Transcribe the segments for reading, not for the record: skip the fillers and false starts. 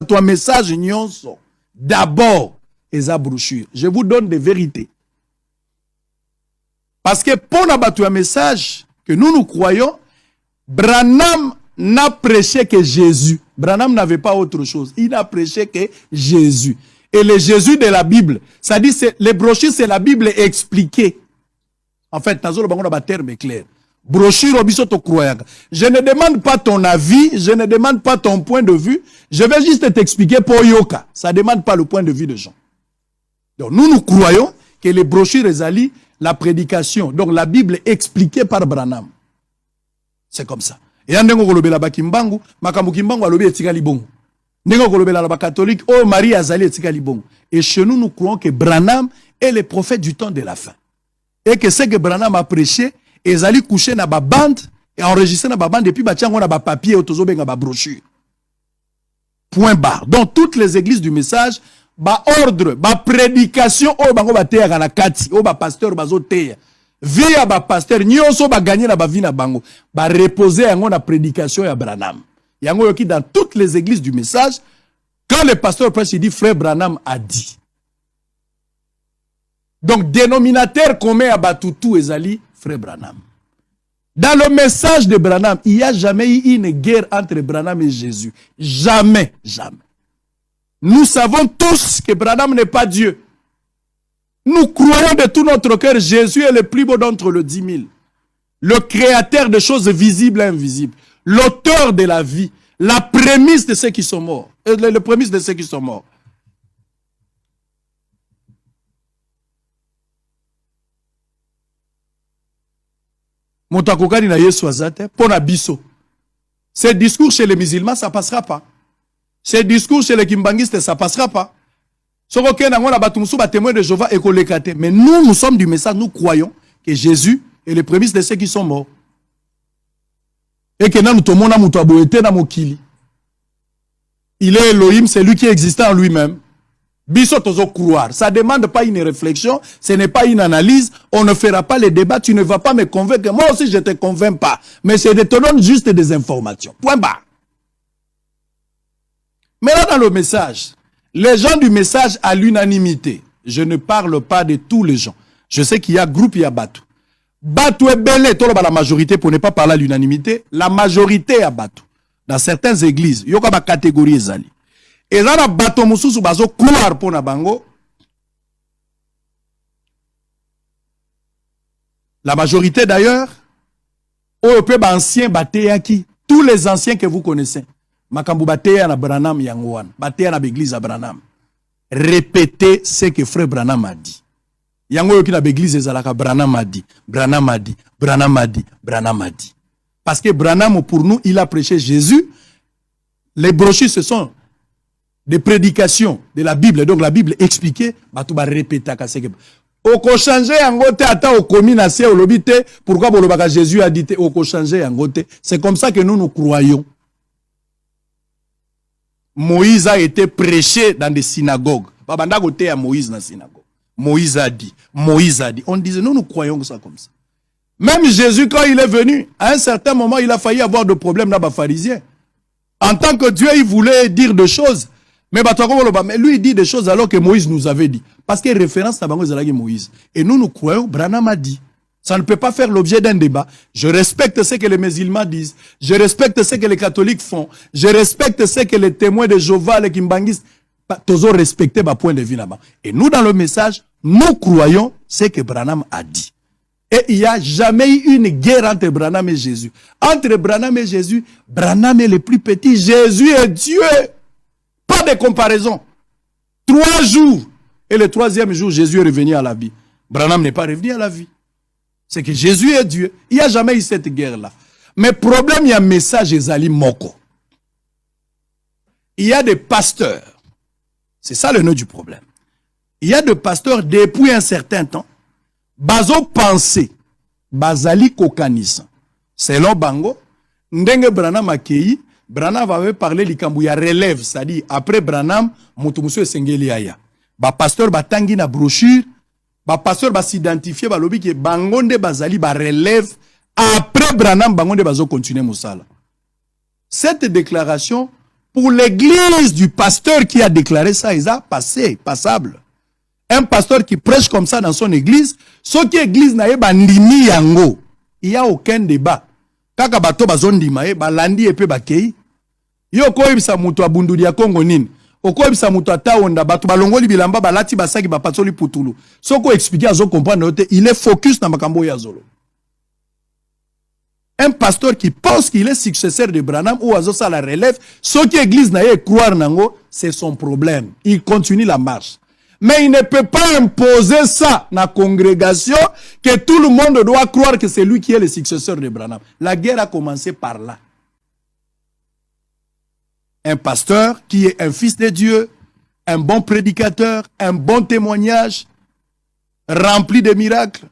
Ton message nyonso. D'abord, eza brochure. Je vous donne des vérités. Parce que pour un message que nous croyons, Branham n'a prêché que Jésus. Branham n'avait pas autre chose. Il n'a prêché que Jésus. Et le Jésus de la Bible, ça dit, les brochures, c'est la Bible expliquée. En fait, le terme est clair. Brochure, je ne demande pas ton avis, je ne demande pas ton point de vue, je vais juste t'expliquer pour Yoka. Ça ne demande pas le point de vue de gens. Donc nous croyons que les brochures Ezali, la prédication, donc la Bible expliquée par Branham. C'est comme ça. Et en dengo kolobela bakimbangu, makambu kimbangu alobi etika libongo. Dengo kolobela la catholique, oh Marie Azali etika libongo. Et chez nous, nous croyons que Branham est le prophète du temps de la fin. Et que ce que Branham a prêché, Ezali couché na ba bande et enregistré na ba bande et puis ba tiango na ba papier otozo benga ba brochure. Point barre. Dans toutes les églises du message, ba ordre, ba prédication o bango ba teya na kati, o ba pasteur bazo teya. Via ba pasteur nyonso ba gagner na ba vie na bango, ba reposer yango na prédication ya Branham. Yango yoki dans toutes les églises du message, quand le pasteur prêche, il dit frère Branham a dit. Donc dénominateur commun à Batoutou Ezali, frère Branham. Dans le message de Branham, il n'y a jamais eu une guerre entre Branham et Jésus. Jamais, jamais. Nous savons tous que Branham n'est pas Dieu. Nous croyons de tout notre cœur, Jésus est le plus beau d'entre les 10 000. Le créateur de choses visibles et invisibles. L'auteur de la vie. La prémisse de ceux qui sont morts. Le prémisse de ceux qui sont morts. Montakokani na Yesu azate, pona biso. Ce discours chez les musulmans, ça passera pas. Ce discours chez les kimbangistes, ça passera pas. Mais nous sommes du message, nous croyons que Jésus est le prémisse de ceux qui sont morts. Et que nous tomons na mutaboete na mokili. Il est Elohim, c'est lui qui existe en lui-même. Biso tozo croire. Ça ne demande pas une réflexion, ce n'est pas une analyse. On ne fera pas les débats, tu ne vas pas me convaincre. Moi aussi, je ne te convainc pas. Mais je te donne juste des informations. Point barre. Mais là, dans le message, les gens du message à l'unanimité, je ne parle pas de tous les gens. Je sais qu'il y a groupe, il y a Batou. Batou est belé, la majorité, pour ne pas parler à l'unanimité. La majorité est à Batou. Dans certaines églises, il y a une catégorie ezali. Et là, la bateau mususu bazo croire pour na bango. La majorité d'ailleurs, au peu ancien bateya qui, tous les anciens que vous connaissez, makambu bateya na Branham yangouan, bateya na l'église à Branham. Répétez ce que frère Branham a dit. Yango yoki na l'église ezalaka Branham a dit, Branham a dit, Branham a dit, Branham a dit. Parce que Branham pour nous, il a prêché Jésus. Les brochures ce sont des prédications de la Bible, donc la Bible expliquée, tu vas répéter à ce que oko changer en gote ata au commis na se olobite pourquoi bolobaka Jésus a dit oko changer en gote. C'est comme ça que nous croyons. Moïse a été prêché dans des synagogues. Babanda gote à Moïse dans synagogue. Moïse a dit, on disait nous croyons que ça comme ça. Même Jésus quand il est venu, à un certain moment, il a failli avoir de problèmes dans les pharisiens. En tant que Dieu, il voulait dire des choses. Mais lui, il dit des choses alors que Moïse nous avait dit. Parce qu'il y a référence à Moïse. Et nous croyons, Branham a dit. Ça ne peut pas faire l'objet d'un débat. Je respecte ce que les musulmans disent. Je respecte ce que les catholiques font. Je respecte ce que les témoins de Jéhovah, les kimbangistes, tous ont respecté ma point de vue là-bas. Et nous, dans le message, nous croyons ce que Branham a dit. Et il n'y a jamais eu une guerre entre Branham et Jésus. Entre Branham et Jésus, Branham est le plus petit. Jésus est Dieu. Pas de comparaison. 3 jours. Et le 3e jour, Jésus est revenu à la vie. Branham n'est pas revenu à la vie. C'est que Jésus est Dieu. Il n'y a jamais eu cette guerre-là. Mais problème, il y a un message Ezali Moko. Il y a des pasteurs. C'est ça le nœud du problème. Il y a des pasteurs depuis un certain temps. Bazo pensé. Bazali kokanisa. Selon Bango. Ndenge Branham akei. Branham avait parlé likambu ya relève, c'est-à-dire après Branham, Moutoumousou et Sengeli Aya. Ba pasteur ba tangi na brochure, ba pasteur ba s'identifier ba lobi ke bangonde bazali ba relève après Branham bangonde bazo continuer musala. Cette déclaration Pour l'église du pasteur qui a déclaré ça, il a passé, passable. Un pasteur qui prêche comme ça dans son église, ce qui église n'a pas ndimi yango, il n'y a aucun débat. Kaka bato bazondima ba landi epe bakei. Yo ko ibisa mutu abunduli ya Kongo nini? Oko ibisa mutu ataonda bato balongoli bilamba balati basaki bapatoli putulu. Soko expliquer azo comprendre note, il est focus na makambo ya zolo. Un pasteur qui pense qu'il est successeur de Branham ou azo ça la relève, ce qui église n'a pas croire nango, c'est son problème. Il continue la marche. Mais il ne peut pas imposer ça dans la congrégation que tout le monde doit croire que c'est lui qui est le successeur de Branham. La guerre a commencé par là. Un pasteur qui est un fils de Dieu, un bon prédicateur, un bon témoignage, rempli de miracles,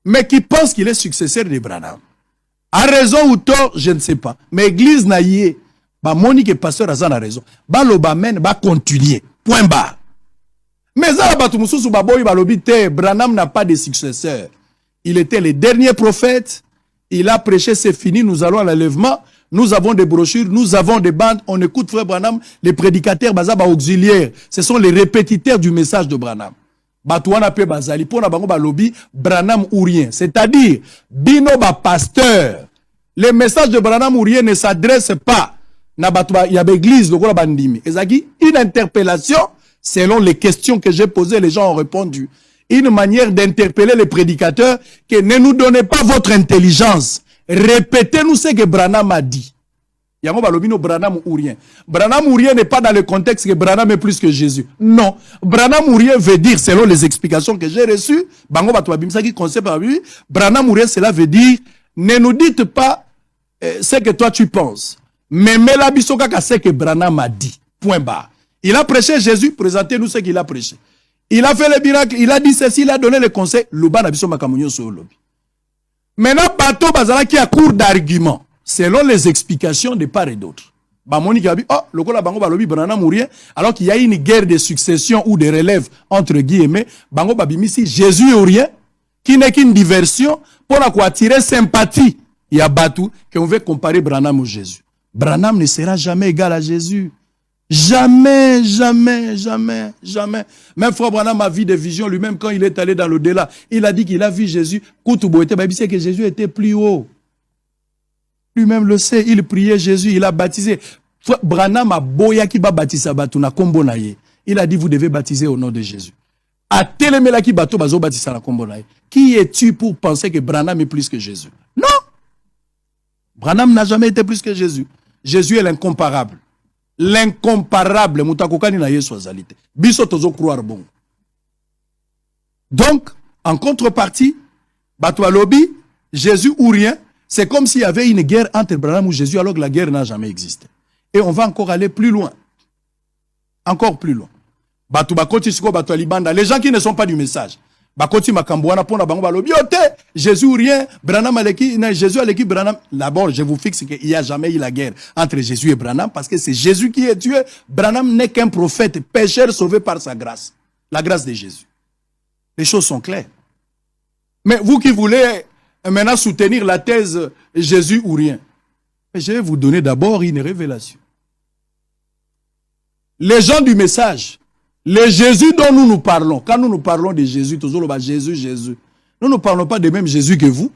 mais qui pense qu'il est successeur de Branham. A raison ou tort, je ne sais pas. Mais l'église n'a yé, bah Monique pasteur a raison. Bah l'obamen va continuer. Point barre. Mais ça, Branham n'a pas de successeur. Il était le dernier prophète. Il a prêché, c'est fini, nous allons à l'enlèvement. Nous avons des brochures, nous avons des bandes. On écoute Frère Branham, les prédicateurs, bazaba auxiliaires. Ce sont les répétiteurs du message de Branham. Batouana pe bazali, pour na bango balobi, Branham ou rien. C'est-à-dire, bino ba pasteur. Les messages de Branham ou rien ne s'adressent pas. Na batouba, il y a l'église, le gros bandimi. Ezagi, une interpellation. Selon les questions que j'ai posées, les gens ont répondu. Une manière d'interpeller les prédicateurs que ne nous donnez pas votre intelligence. Répétez-nous ce que Branham a dit. Yango balobino Branham ou rien. Branham ou rien n'est pas dans le contexte que Branham est plus que Jésus. Non. Branham ou rien veut dire, selon les explications que j'ai reçues, Bango Batouabimsa qui concept par lui, Branham ou rien, cela veut dire, ne nous dites pas ce que toi tu penses. Mais Mela Bisokaka c'est que Branham a dit. Point barre. Il a prêché Jésus, présentez-nous ce qu'il a prêché. Il a fait les miracles, il a dit ceci, il a donné les conseils. Luba na biso makamunyo sur lobby. Maintenant, bateau bazala qui a cours d'argument, selon les explications de part et d'autre. Bamoni qui a dit, oh, le kola bango balobi Branham ou rien, alors qu'il y a une guerre de succession ou de relève entre guillemets, bango babimisi Jésus ou rien, qui n'est qu'une diversion pour attirer sympathie. Il y a Batou qu'on veut comparer Branham au Jésus. Branham ne sera jamais égal à Jésus. Jamais, jamais, jamais, jamais. Même Frère Branham a vu des visions lui-même quand il est allé dans l'au-delà. Il a dit qu'il a vu Jésus. Il sait que Jésus était plus haut. Lui-même le sait. Il priait Jésus. Il a baptisé. Frère Branham a boya qui va baptiser Batuna Kombonaye. Il a dit vous devez baptiser au nom de Jésus. A télémela qui bateau bazo baptiser la Kombonaye. Qui es-tu pour penser que Branham est plus que Jésus? Non. Branham n'a jamais été plus que Jésus. Jésus est l'incomparable. L'incomparable, mutakokani na yesu azalite. Biso tozo croire bon. Donc, en contrepartie, Batwa Lobi, Jésus ou rien, c'est comme s'il y avait une guerre entre Branham ou Jésus alors que la guerre n'a jamais existé. Et on va encore aller plus loin. Encore plus loin. Batu bakoti siko Batwa Libanda, les gens qui ne sont pas du message. Bakoti makambouana pona bango balobi ote Jésus ou rien Branham aleki Jésus aleki Branham. D'abord je vous fixe qu'il n'y a jamais eu la guerre entre Jésus et Branham parce que c'est Jésus qui est Dieu. Branham n'est qu'un prophète pécheur sauvé par sa grâce, la grâce de Jésus. Les choses sont claires. Mais vous qui voulez maintenant soutenir la thèse Jésus ou rien, je vais vous donner d'abord une révélation. Les gens du message, le Jésus dont nous nous parlons, quand nous nous parlons de Jésus, toujours le Jésus, Jésus, nous ne parlons pas de même Jésus que vous.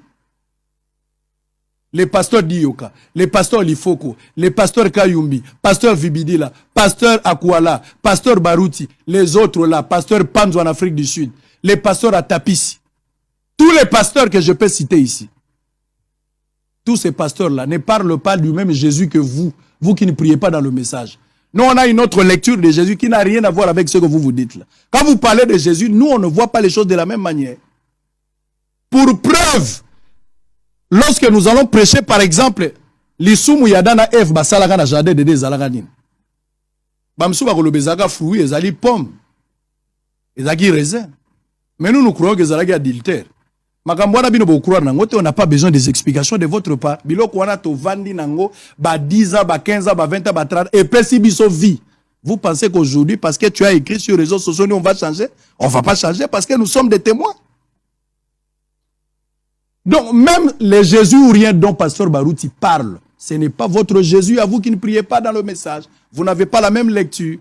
Les pasteurs d'Ioka, les pasteurs Lifoko, les pasteurs Kayumbi, pasteur Vibidila, pasteur Akwala, pasteur Barouti, les autres là, pasteur Panzo en Afrique du Sud, les pasteurs à Tapisi, tous les pasteurs que je peux citer ici, tous ces pasteurs-là ne parlent pas du même Jésus que vous, vous qui ne priez pas dans le message. Nous, on a une autre lecture de Jésus qui n'a rien à voir avec ce que vous vous dites là. Quand vous parlez de Jésus, nous, on ne voit pas les choses de la même manière. Pour preuve, lorsque nous allons prêcher, par exemple, l'Issoumu Yadana F, Basalaga na jardin de Zalaganin. Bamsou Bakolobezaka fruits, ezali pomme, ezali raisin. Mais nous, nous croyons que Zalagi adultère. Makambwana bino bo croire nango te, on n'a pas besoin des explications de votre part. Biloko wana to vandi nango ba 10 ans, ba 15 ans, ba 20 ans, ba 30 et puis si biso vie. Vous pensez qu'aujourd'hui parce que tu as écrit sur les réseaux sociaux nous on va changer? On va pas changer parce que nous sommes des témoins. Donc même les Jésus ou rien dont pasteur Barouti parle, Ce n'est pas votre Jésus à vous qui ne priez pas dans le message. Vous n'avez pas la même lecture.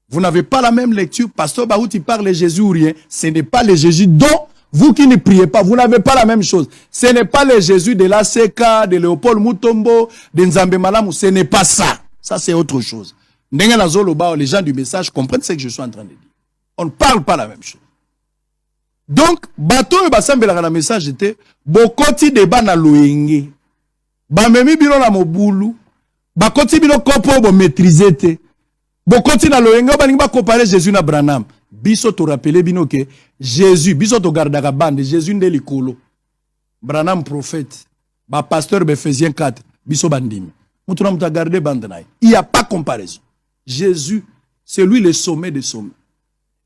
Vous n'avez pas la même lecture. Pasteur Baouti parle de Jésus ou rien. Ce n'est pas le Jésus dont vous qui ne priez pas. Vous n'avez pas la même chose. Ce n'est pas le Jésus de la Seka, de Léopold Mutombo, de Nzambe Malamu. Ce n'est pas ça. Ça, c'est autre chose. Les gens du message comprennent ce que je suis en train de dire. On ne parle pas la même chose. Donc, bateau et basambela na message était bokoti débat na loyenge. Bamemi bino na mobulu. Bakoti bino kopo bo maîtriser te. Bokoti na loyenge ba ninga comparer Jésus na Branham. Biso to rappeler bino que Jésus, biso to gardaka bande Jésus ndeli kolo. Branham prophète. Ba pasteur Ephésiens 4, biso bandimi. Mutuna muta garder bande na. Il n'y a pas comparaison. Jésus, c'est lui le sommet des sommets.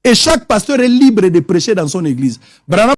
Et chaque pasteur est libre de prêcher dans son église. Branham